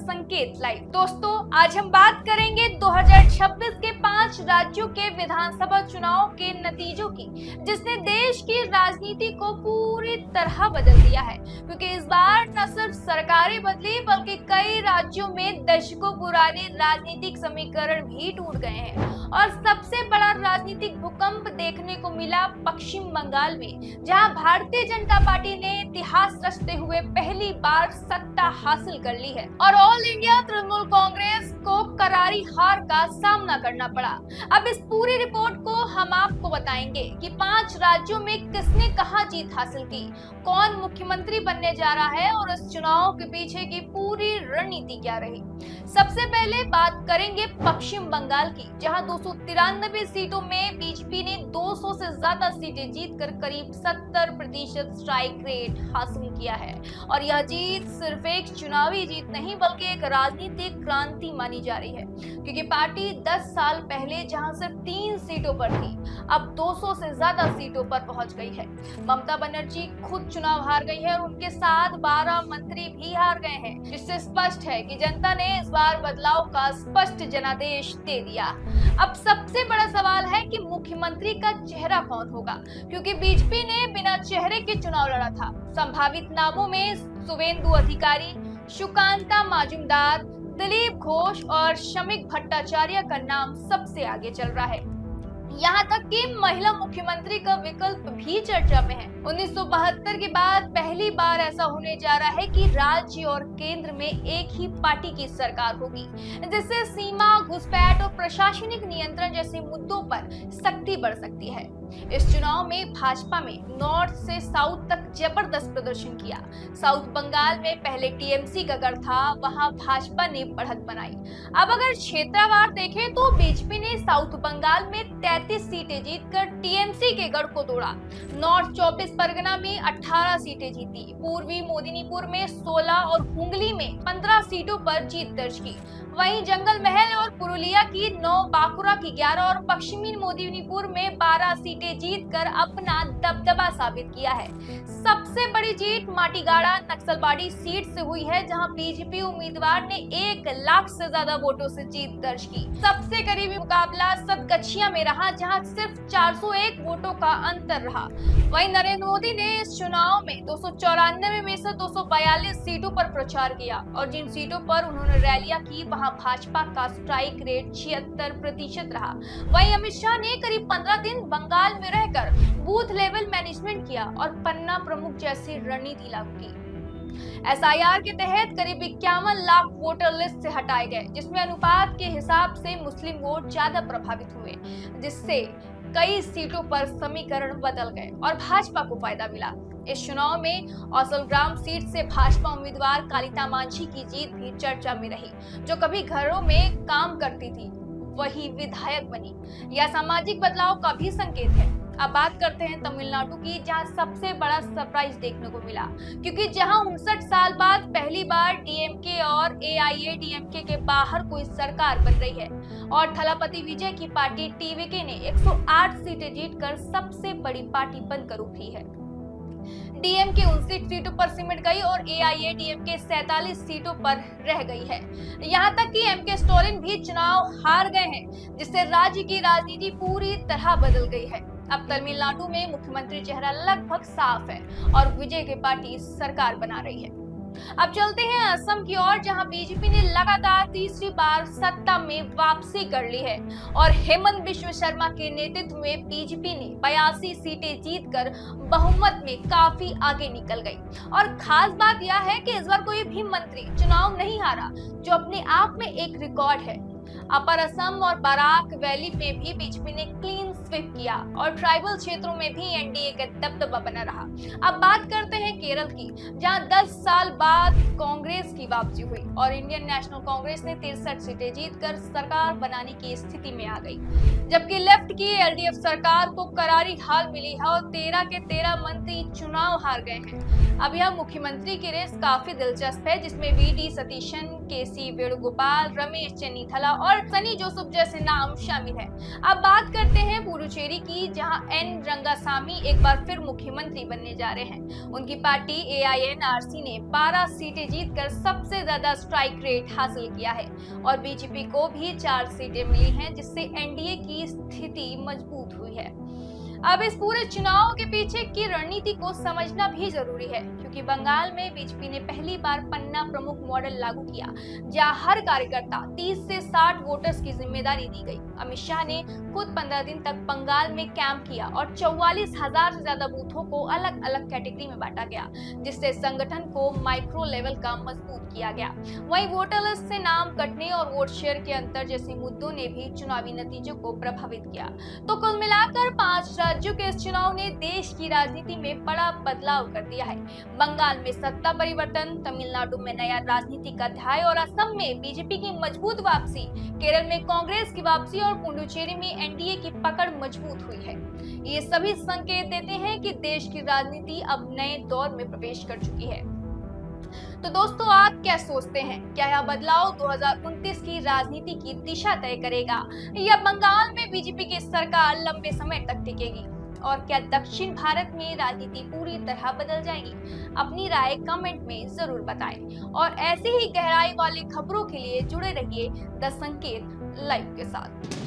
संकेत लाइव। दोस्तों, आज हम बात करेंगे 2026 के 5 राज्यों के विधानसभा चुनाव के नतीजों की, जिसने देश की राजनीति को पूरी तरह बदल दिया है। क्योंकि इस बार न सिर्फ सरकारें बदली, बल्कि कई राज्यों में दशकों पुराने राजनीतिक समीकरण भी टूट गए हैं। और सबसे बड़ा राजनीतिक भूकंप देखने को मिला पश्चिम बंगाल में, जहां भारतीय जनता पार्टी ने इतिहास रचते हुए पहली बार सत्ता हासिल कर ली है और ऑल इंडिया तृणमूल कांग्रेस को करारी हार का सामना करना पड़ा। अब इस पूरी रिपोर्ट को हम आपको बताएंगे कि 5 राज्यों में किसने कहां जीत हासिल की, कौन मुख्यमंत्री बनने जा रहा है और इस चुनाव के पीछे की पूरी रणनीति क्या रही। सबसे पहले बात करेंगे पश्चिम बंगाल की, जहां 293 सीटों में बीजेपी ने 200 से ज्यादा सीटें जीतकर करीब 70% स्ट्राइक रेट हासिल किया है। और यह जीत सिर्फ एक चुनावी जीत नहीं, बल्कि एक राजनीतिक क्रांति मानी जा रही है। क्योंकि पार्टी 10 साल पहले जहां सिर्फ 3 सीटों पर थी, अब 200 से ज्यादा सीटों पर पहुंच गई है। ममता बनर्जी खुद चुनाव हार गई है और उनके साथ 12 मंत्री भी हार गए हैं, जिससे स्पष्ट है कि जनता ने इस बार बदलाव का स्पष्ट जनादेश दे दिया। अब सबसे बड़ा सवाल है कि मुख्यमंत्री का चेहरा कौन होगा, क्योंकि बीजेपी ने बिना चेहरे के चुनाव लड़ा था। संभावित नामों में शुवेंदु अधिकारी, सुकांता मजूमदार, दिलीप घोष और शमीक भट्टाचार्य का नाम सबसे आगे चल रहा है। यहाँ तक कि महिला मुख्यमंत्री का विकल्प भी चर्चा में है। 1972 के बाद पहली बार ऐसा होने जा रहा है कि राज्य और केंद्र में एक ही पार्टी की सरकार होगी, जिससे सीमा, घुसपैठ और प्रशासनिक नियंत्रण जैसे मुद्दों पर सख्ती बढ़ सकती है। इस चुनाव में भाजपा में नॉर्थ से साउथ तक जबरदस्त प्रदर्शन किया। साउथ बंगाल में पहले टीएमसी का गढ़ था, वहां भाजपा ने बढ़त बनाई। अब अगर क्षेत्रवार देखें तो बीजेपी ने साउथ बंगाल में 33 सीटें जीतकर टीएमसी के गढ़ को तोड़ा। नॉर्थ 24 परगना में 18 सीटें जीती, पूर्वी मेदिनीपुर में 16 और हुगली में 15 सीटों पर जीत दर्ज की। वहीं जंगल महल और पुरुलिया की 9, बांकुरा की 11 और पश्चिमी मेदिनीपुर में 12 सीटें जीतकर अपना दबदबा साबित किया है। सबसे बड़ी जीत माटीगाड़ा नक्सलबाड़ी सीट से हुई है, जहां बीजेपी उम्मीदवार ने 1 लाख से ज्यादा वोटों से जीत दर्ज की। सबसे करीबी मुकाबला सतगछिया में रहा, जहां सिर्फ 401 वोटों का अंतर रहा। वहीं नरेंद्र मोदी ने इस चुनाव में 294 में से 242 सीटों पर प्रचार किया और जिन सीटों पर उन्होंने रैलियां की, वहां भाजपा का स्ट्राइक रेट 76% रहा। वहीं अमित शाह ने करीब 15 दिन बंगाल में रहकर बूथ लेवल मैनेजमेंट किया और पन्ना प्रमुख जैसी रणनीति लागू की। एसआईआर के तहत करीब 51 लाख वोटर लिस्ट से हटाए गए, जिसमें अनुपात के हिसाब से मुस्लिम वोट ज्यादा प्रभावित हुए, जिससे कई सीटों पर समीकरण बदल गए और भाजपा को फायदा मिला। इस चुनाव में औसलग्राम सीट से भाजपा उम्मीदवार कालिता मांझी की जीत भी चर्चा में रही, जो कभी घरों में काम करती थी वही विधायक बनी। यह सामाजिक बदलाव का भी संकेत है। अब बात करते हैं तमिलनाडु की, जहां सबसे बड़ा सरप्राइज देखने को मिला, क्योंकि जहां 59 साल बाद पहली बार डीएमके और एआईएडीएमके के बाहर कोई सरकार बन रही है और थलापति विजय की पार्टी टीवीके ने 108 सीटें जीतकर सबसे बड़ी पार्टी बनकर उभरी है। डीएमके 59 सीटों पर सिमट गई और एआईएडीएमके 47 सीटों पर रह गई है। यहाँ तक कि एमके स्टालिन भी चुनाव हार गए हैं, जिससे राज्य की राजनीति पूरी तरह बदल गई है। अब तमिलनाडु में मुख्यमंत्री चेहरा लगभग साफ है और विजय की पार्टी सरकार बना रही है। अब चलते हैं असम की ओर, जहां बीजेपी ने लगातार तीसरी बार सत्ता में वापसी कर ली है और हेमंत बिश्व शर्मा के नेतृत्व में बीजेपी ने 82 सीटें जीतकर बहुमत में काफी आगे निकल गई। और खास बात यह है कि इस बार कोई भी मंत्री चुनाव नहीं हारा, जो अपने आप में एक रिकॉर्ड है। अपर असम और बराक वैली में भी बीजेपी ने क्लीन स्वीप किया और ट्राइबल क्षेत्रों में भी एनडीए का दबदबा बना रहा। अब बात करते हैं केरल की, जहां 10 साल बाद कांग्रेस की वापसी हुई और इंडियन नेशनल कांग्रेस ने 63 सीटें जीतकर सरकार बनाने की स्थिति में आ गई, जबकि लेफ्ट की एलडीएफ सरकार को करारी हार मिली है और 13 के 13 मंत्री चुनाव हार गए हैं। अब यह मुख्यमंत्री की रेस काफी दिलचस्प है, जिसमें वीडी सतीशन केसी वेणुगोपाल, रमेश चन्नीथला और सनी जोसेफ जैसे नाम शामिल हैं। अब बात करते हैं पुडुचेरी की, जहां एन रंगासामी एक बार फिर मुख्यमंत्री बनने जा रहे हैं। उनकी पार्टी AINRC ने 12 सीटें जीतकर सबसे ज्यादा स्ट्राइक रेट हासिल किया है और बीजेपी को भी 4 सीटें मिली हैं, जिससे NDA की स्थिति मजबूत हुई है। अब इस पूरे चुनाव के पीछे की रणनीति को समझना भी जरूरी है, क्योंकि बंगाल में बीजेपी ने पहली बार पन्ना प्रमुख मॉडल लागू किया, जहां हर कार्यकर्ता 30 से 60 वोटर्स की जिम्मेदारी दी गई। अमित शाह ने खुद 15 दिन तक बंगाल में कैंप किया और 44,000 से ज्यादा बूथों को अलग अलग कैटेगरी में बांटा गया, जिससे संगठन को माइक्रो लेवल का मजबूत किया गया। वहीं वोटर लिस्ट से नाम कटने और वोट शेयर के अंतर जैसे मुद्दों ने भी चुनावी नतीजों को प्रभावित किया। तो कुल मिलाकर 5 राज्यों के इस चुनाव ने देश की राजनीति में बड़ा बदलाव कर दिया है। बंगाल में सत्ता परिवर्तन, तमिलनाडु में नया राजनीतिक अध्याय और असम में बीजेपी की मजबूत वापसी, केरल में कांग्रेस की वापसी और पुडुचेरी में NDA की पकड़ मजबूत हुई है। ये सभी संकेत देते हैं कि देश की राजनीति अब नए दौर में प्रवेश कर चुकी है। तो दोस्तों, आप क्या सोचते हैं? क्या यह बदलाव 2029 की राजनीति की दिशा तय करेगा, या बंगाल में बीजेपी की सरकार लंबे समय तक टिकेगी? और क्या दक्षिण भारत में राजनीति पूरी तरह बदल जाएगी? अपनी राय कमेंट में जरूर बताएं और ऐसे ही गहराई वाली खबरों के लिए जुड़े रहिए द संकेत लाइव के साथ।